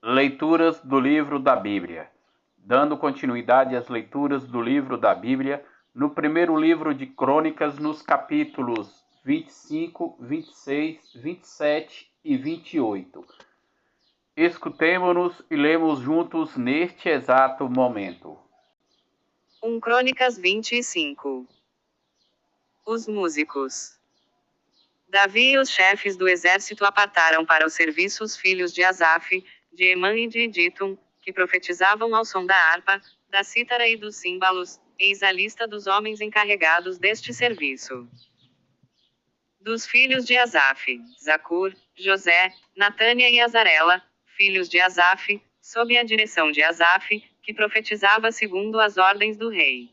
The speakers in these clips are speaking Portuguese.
Leituras do livro da Bíblia. Dando continuidade às leituras do livro da Bíblia, no primeiro livro de Crônicas, nos capítulos 25, 26, 27 e 28. Escutemo-nos e lemos juntos neste exato momento. 1 Crônicas 25. Os músicos. Davi e os chefes do exército apartaram para o serviço os filhos de Asaf, de Emã e de Editum, que profetizavam ao som da harpa, da cítara e dos símbalos. Eis a lista dos homens encarregados deste serviço. Dos filhos de Asaf, Zacur, José, Natânia e Azarela, filhos de Asaf, sob a direção de Asaf, que profetizava segundo as ordens do rei.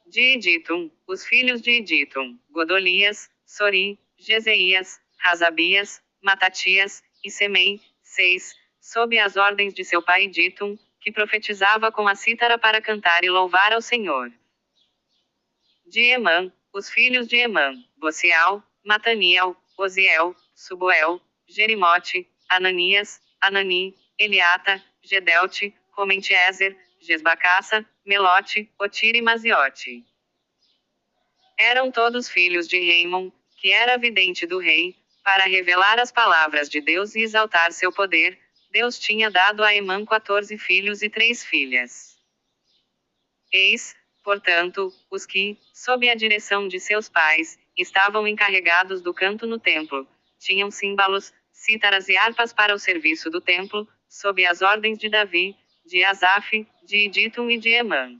De Editum, os filhos de Editum, Godolias, Sori, Jezeias, Razabias, Matatias, e Semei, 6, sob as ordens de seu pai Editum, que profetizava com a cítara para cantar e louvar ao Senhor. De Emã, os filhos de Emã, Bocial, Mataniel, Oziel, Suboel, Jerimote, Ananias, Anani, Eliata, Gedelte, Romentiezer, Gesbacaça, Melote, Otire e Maziote. Eram todos filhos de Reimon, que era vidente do rei, para revelar as palavras de Deus e exaltar seu poder. Deus tinha dado a Emã 14 filhos e 3 filhas. Eis, portanto, os que, sob a direção de seus pais, estavam encarregados do canto no templo, tinham símbalos, cítaras e harpas para o serviço do templo, sob as ordens de Davi, de Asaf, de Editum e de Emã.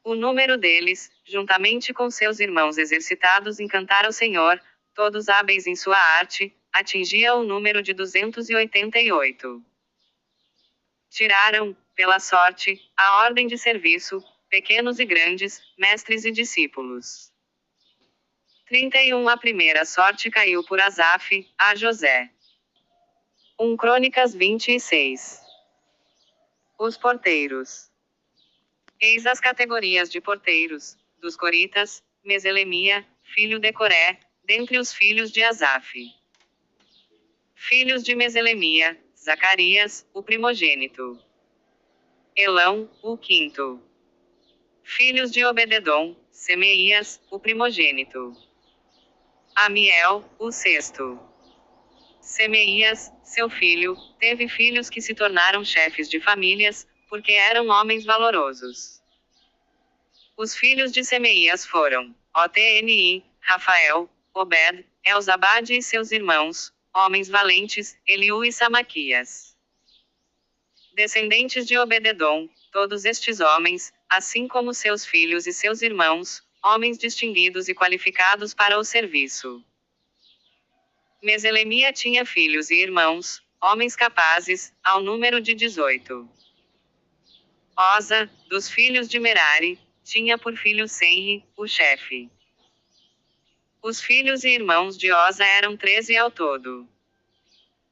O número deles, juntamente com seus irmãos exercitados em cantar ao Senhor, todos hábeis em sua arte, atingia o número de 288. Tiraram, pela sorte, a ordem de serviço, pequenos e grandes, mestres e discípulos. 31 A primeira sorte caiu por Asaf, a José. 1 Crônicas 26. Os porteiros. Eis as categorias de porteiros, dos coritas, Meselemia, filho de Coré, dentre os filhos de Asaf. Filhos de Meselemia, Zacarias, o primogênito. Elão, o quinto. Filhos de Obededom, Semeias, o primogênito. Amiel, o sexto. Semeias, seu filho, teve filhos que se tornaram chefes de famílias, porque eram homens valorosos. Os filhos de Semeias foram Otni, Rafael, Obed, Elzabade e seus irmãos, homens valentes, Eliú e Samaquias. Descendentes de Obededom, todos estes homens, assim como seus filhos e seus irmãos, homens distinguidos e qualificados para o serviço. Meselemia tinha filhos e irmãos, homens capazes, ao número de 18. Oza, dos filhos de Merari, tinha por filho Senri, o chefe. Os filhos e irmãos de Oza eram 13 ao todo.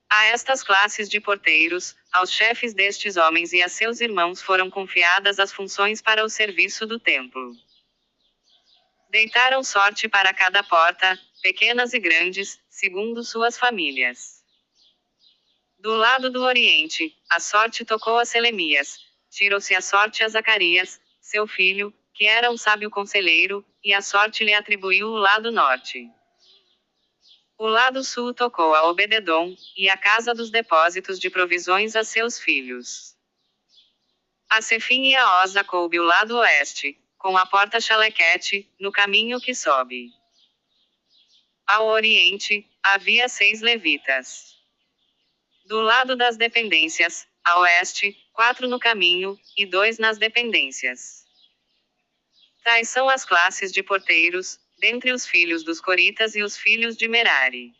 A estas classes de porteiros, aos chefes destes homens e a seus irmãos foram confiadas as funções para o serviço do templo. Deitaram sorte para cada porta, pequenas e grandes, segundo suas famílias. Do lado do Oriente, a sorte tocou a Selemias, tirou-se a sorte a Zacarias, seu filho, que era um sábio conselheiro, e a sorte lhe atribuiu o lado norte. O lado sul tocou a Obededom, e a casa dos depósitos de provisões a seus filhos. A Sefim e a Oza coube o lado oeste, com a porta Chalequete, no caminho que sobe. Ao oriente, havia 6 levitas. Do lado das dependências, a oeste, 4 no caminho, e 2 nas dependências. Tais são as classes de porteiros, dentre os filhos dos coritas e os filhos de Merari.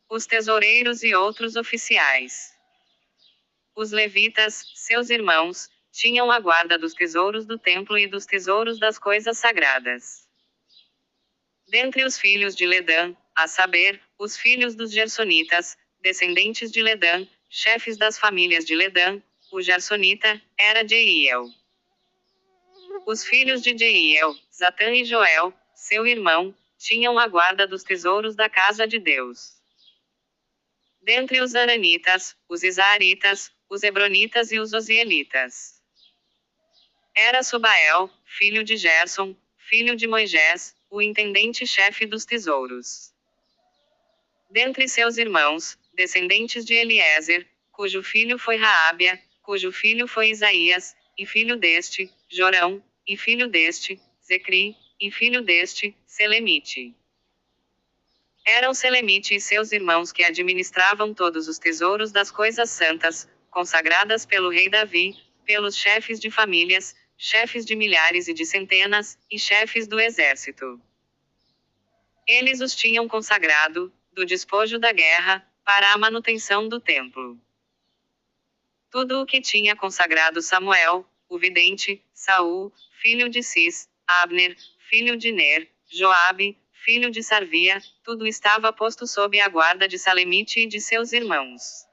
Os tesoureiros e outros oficiais. Os levitas, seus irmãos, tinham a guarda dos tesouros do templo e dos tesouros das coisas sagradas. Dentre os filhos de Ledã, a saber, os filhos dos Gersonitas, descendentes de Ledã, chefes das famílias de Ledã, o Gersonita, era Jeiel. Os filhos de Jeiel, Zatã e Joel, seu irmão, tinham a guarda dos tesouros da casa de Deus. Dentre os aranitas, os isaaritas, os hebronitas e os osielitas. Era Subael, filho de Gerson, filho de Moisés, o intendente-chefe dos tesouros. Dentre seus irmãos, descendentes de Eliezer, cujo filho foi Raabia, cujo filho foi Isaías, e filho deste, Jorão, e filho deste, Zecri, e filho deste, Selemite. Eram Selemite e seus irmãos que administravam todos os tesouros das coisas santas, consagradas pelo rei Davi, pelos chefes de famílias, chefes de milhares e de centenas, e chefes do exército. Eles os tinham consagrado, do despojo da guerra, para a manutenção do templo. Tudo o que tinha consagrado Samuel, o vidente, Saul, filho de Cis, Abner, filho de Ner, Joabe, filho de Sarvia, tudo estava posto sob a guarda de Salemite e de seus irmãos.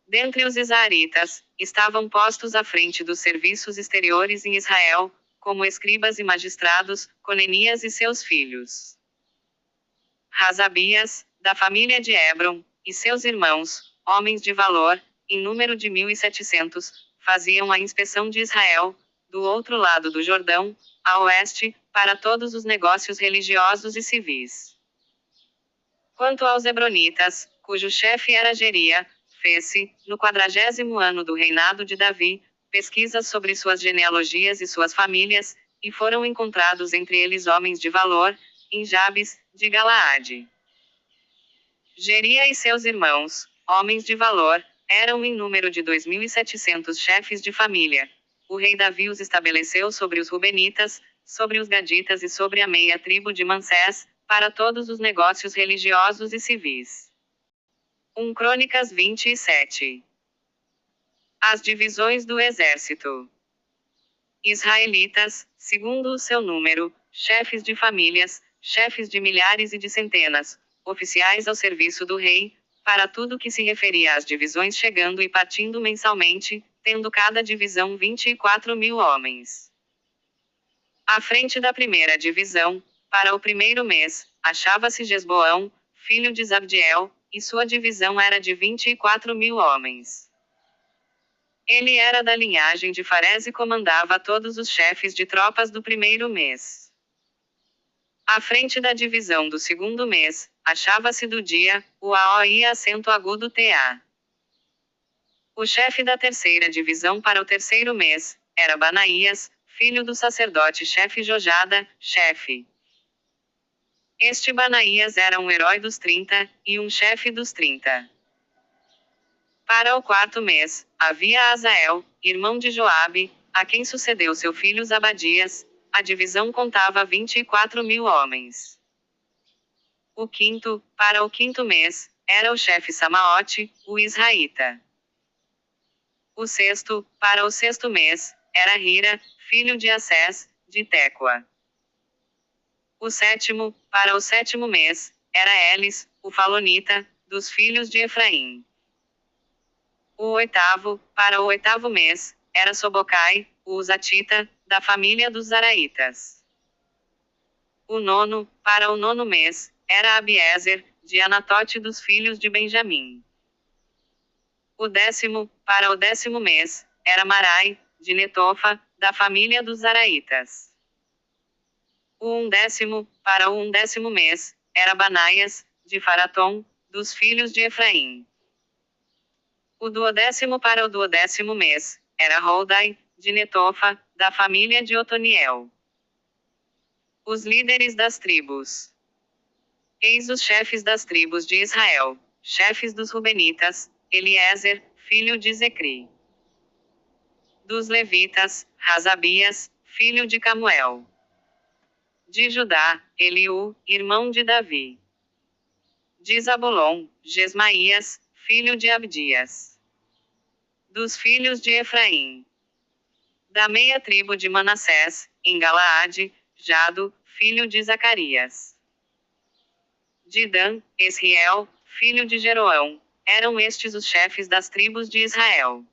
Dentre os isaaritas, estavam postos à frente dos serviços exteriores em Israel, como escribas e magistrados, Conenias e seus filhos. Razabias, da família de Hebron, e seus irmãos, homens de valor, em número de 1.700, faziam a inspeção de Israel, do outro lado do Jordão, a oeste, para todos os negócios religiosos e civis. Quanto aos hebronitas, cujo chefe era Geria, fez-se, no 40º ano do reinado de Davi, pesquisas sobre suas genealogias e suas famílias, e foram encontrados entre eles homens de valor, em Jabes, de Galaade. Geria e seus irmãos, homens de valor, eram em número de 2.700 chefes de família. O rei Davi os estabeleceu sobre os Rubenitas, sobre os Gaditas e sobre a meia tribo de Manassés, para todos os negócios religiosos e civis. 1 Crônicas 27. As divisões do exército. Israelitas, segundo o seu número, chefes de famílias, chefes de milhares e de centenas, oficiais ao serviço do rei, para tudo que se referia às divisões chegando e partindo mensalmente, tendo cada divisão 24.000 homens. À frente da primeira divisão, para o primeiro mês, achava-se Gesboão, filho de Zabdiel, e sua divisão era de 24.000 homens. Ele era da linhagem de Farés e comandava todos os chefes de tropas do primeiro mês. À frente da divisão do segundo mês, achava-se do dia, o AOI acento agudo TA. O chefe da terceira divisão para o terceiro mês, era Banaías, filho do sacerdote-chefe Jojada, chefe. Este Banaías era um herói dos 30, e um chefe dos 30. Para o quarto mês, havia Azael, irmão de Joabe, a quem sucedeu seu filho Zabadias. A divisão contava 24.000 homens. Para o quinto mês, era o chefe Samaote, o israelita. Para o sexto mês, era Hira, filho de Assés, de Tecoa. Para o sétimo mês, era Elis, o falonita, dos filhos de Efraim. Para o oitavo mês, era Sobocai, o Uzatita, da família dos Zaraitas. Para o nono mês, era Abiezer, de Anatote dos filhos de Benjamim. Para o 10º mês, era Marai, de Netofa, da família dos Zaraitas. Para o 11º mês, era Banaias, de Faratom, dos filhos de Efraim. Para o 12º mês, era Holdai, de Netofa, da família de Otoniel. Os líderes das tribos. Eis os chefes das tribos de Israel, chefes dos Rubenitas, Eliezer, filho de Zecri. Dos levitas, Razabias, filho de Camuel. De Judá, Eliú, irmão de Davi. De Zabulon, Gesmaías, filho de Abdias. Dos filhos de Efraim. Da meia tribo de Manassés, em Galaade, Jado, filho de Zacarias. De Dan, Esriel, filho de Jeroão. Eram estes os chefes das tribos de Israel.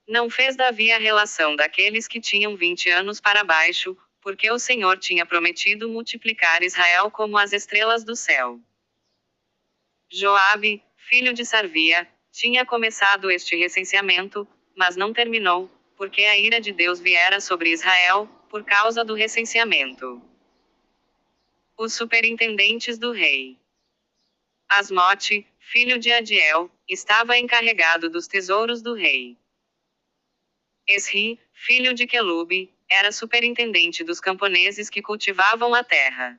Não fez Davi a relação daqueles que tinham 20 anos para baixo, porque o Senhor tinha prometido multiplicar Israel como as estrelas do céu. Joabe, filho de Sarvia, tinha começado este recenseamento, mas não terminou, porque a ira de Deus viera sobre Israel, por causa do recenseamento. Os superintendentes do rei. Asmote, filho de Adiel, estava encarregado dos tesouros do rei. Esri, filho de Quelube, era superintendente dos camponeses que cultivavam a terra.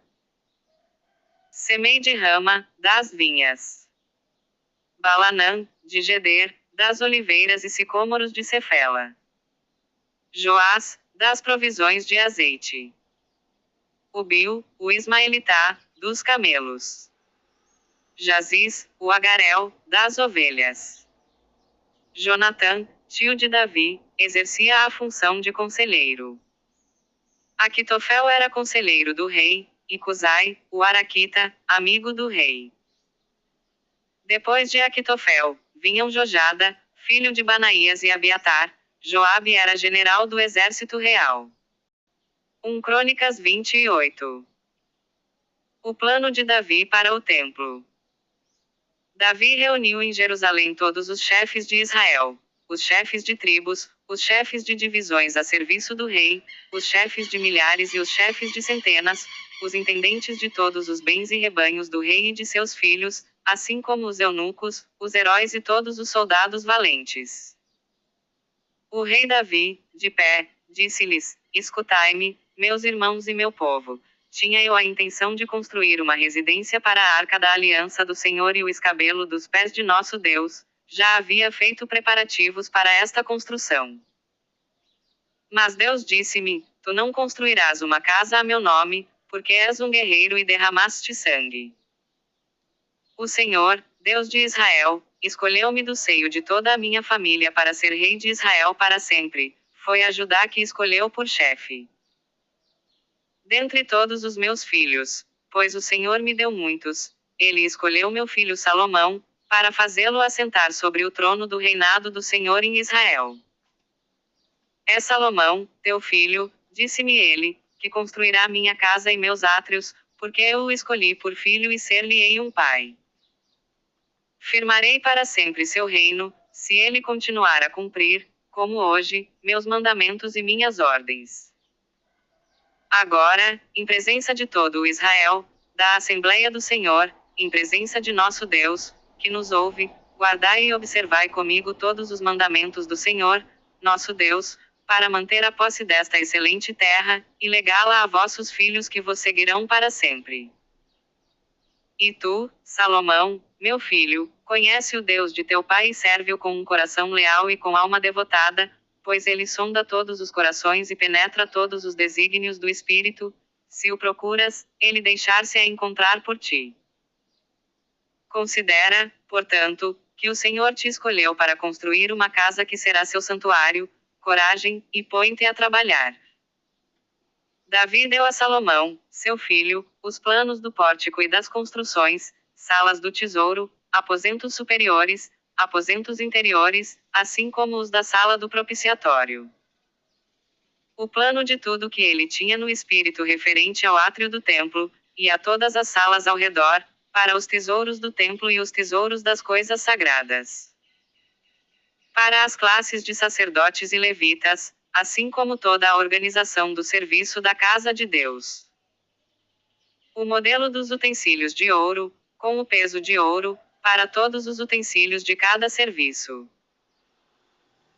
Semei de Rama, das vinhas. Balanã, de Geder, das oliveiras e sicômoros de Cefela. Joás, das provisões de azeite. Ubil, o ismaelitá, dos camelos. Jaziz, o agarel, das ovelhas. Jonatã, tio de Davi, exercia a função de conselheiro. Aquitofel era conselheiro do rei, e Cusai, o araquita, amigo do rei. Depois de Aquitofel, vinham Jojada, filho de Banaías e Abiatar. Joabe era general do exército real. 1 Crônicas 28. O plano de Davi para o templo. Davi reuniu em Jerusalém todos os chefes de Israel, os chefes de tribos, os chefes de divisões a serviço do rei, os chefes de milhares e os chefes de centenas, os intendentes de todos os bens e rebanhos do rei e de seus filhos, assim como os eunucos, os heróis e todos os soldados valentes. O rei Davi, de pé, disse-lhes: Escutai-me, meus irmãos e meu povo. Tinha eu a intenção de construir uma residência para a arca da aliança do Senhor e o escabelo dos pés de nosso Deus. Já havia feito preparativos para esta construção. Mas Deus disse-me: Tu não construirás uma casa a meu nome, porque és um guerreiro e derramaste sangue. O Senhor, Deus de Israel, escolheu-me do seio de toda a minha família para ser rei de Israel para sempre. Foi a Judá que escolheu por chefe dentre todos os meus filhos, pois o Senhor me deu muitos. Ele escolheu meu filho Salomão, para fazê-lo assentar sobre o trono do reinado do Senhor em Israel. É Salomão, teu filho, disse-me ele, que construirá minha casa e meus átrios, porque eu o escolhi por filho e ser-lhe-ei um pai. Firmarei para sempre seu reino, se ele continuar a cumprir, como hoje, meus mandamentos e minhas ordens. Agora, em presença de todo o Israel, da Assembleia do Senhor, em presença de nosso Deus, que nos ouve, guardai e observai comigo todos os mandamentos do Senhor, nosso Deus, para manter a posse desta excelente terra, e legá-la a vossos filhos que vos seguirão para sempre. E tu, Salomão, meu filho, conhece o Deus de teu pai e serve-o com um coração leal e com alma devotada, pois ele sonda todos os corações e penetra todos os desígnios do Espírito. Se o procuras, ele deixar-se-á encontrar por ti. Considera, portanto, que o Senhor te escolheu para construir uma casa que será seu santuário. Coragem, e põe-te a trabalhar. Davi deu a Salomão, seu filho, os planos do pórtico e das construções, salas do tesouro, aposentos superiores, aposentos interiores, assim como os da sala do propiciatório. O plano de tudo que ele tinha no espírito referente ao átrio do templo, e a todas as salas ao redor, para os tesouros do templo e os tesouros das coisas sagradas. Para as classes de sacerdotes e levitas, assim como toda a organização do serviço da casa de Deus. O modelo dos utensílios de ouro, com o peso de ouro, para todos os utensílios de cada serviço.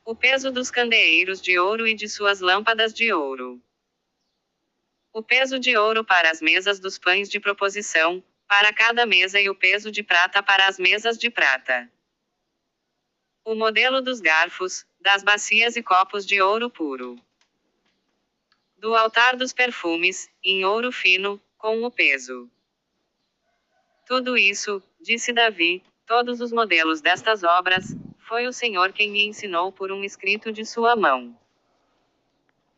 O peso dos candeeiros de ouro e de suas lâmpadas de ouro. O peso de ouro para as mesas dos pães de proposição, para cada mesa e o peso de prata para as mesas de prata. O modelo dos garfos, das bacias e copos de ouro puro. Do altar dos perfumes, em ouro fino, com o peso. Tudo isso, disse Davi, todos os modelos destas obras, foi o Senhor quem me ensinou por um escrito de sua mão.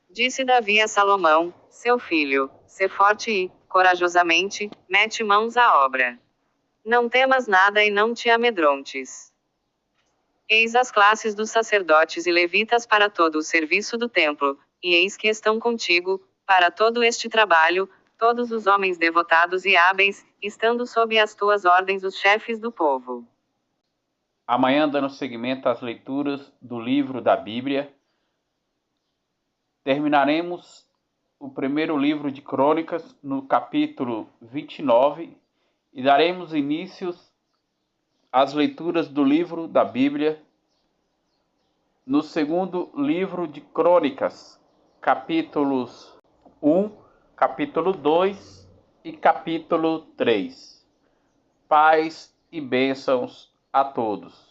Disse Davi a Salomão, seu filho, sê forte e, corajosamente, mete mãos à obra. Não temas nada e não te amedrontes. Eis as classes dos sacerdotes e levitas para todo o serviço do templo, e eis que estão contigo, para todo este trabalho, todos os homens devotados e hábeis, estando sob as tuas ordens os chefes do povo. Amanhã, dando seguimento às leituras do livro da Bíblia, terminaremos o primeiro livro de Crônicas no capítulo 29 e daremos início às leituras do livro da Bíblia no segundo livro de Crônicas, capítulos 1, capítulo 2 e capítulo 3. Paz e bênçãos a todos.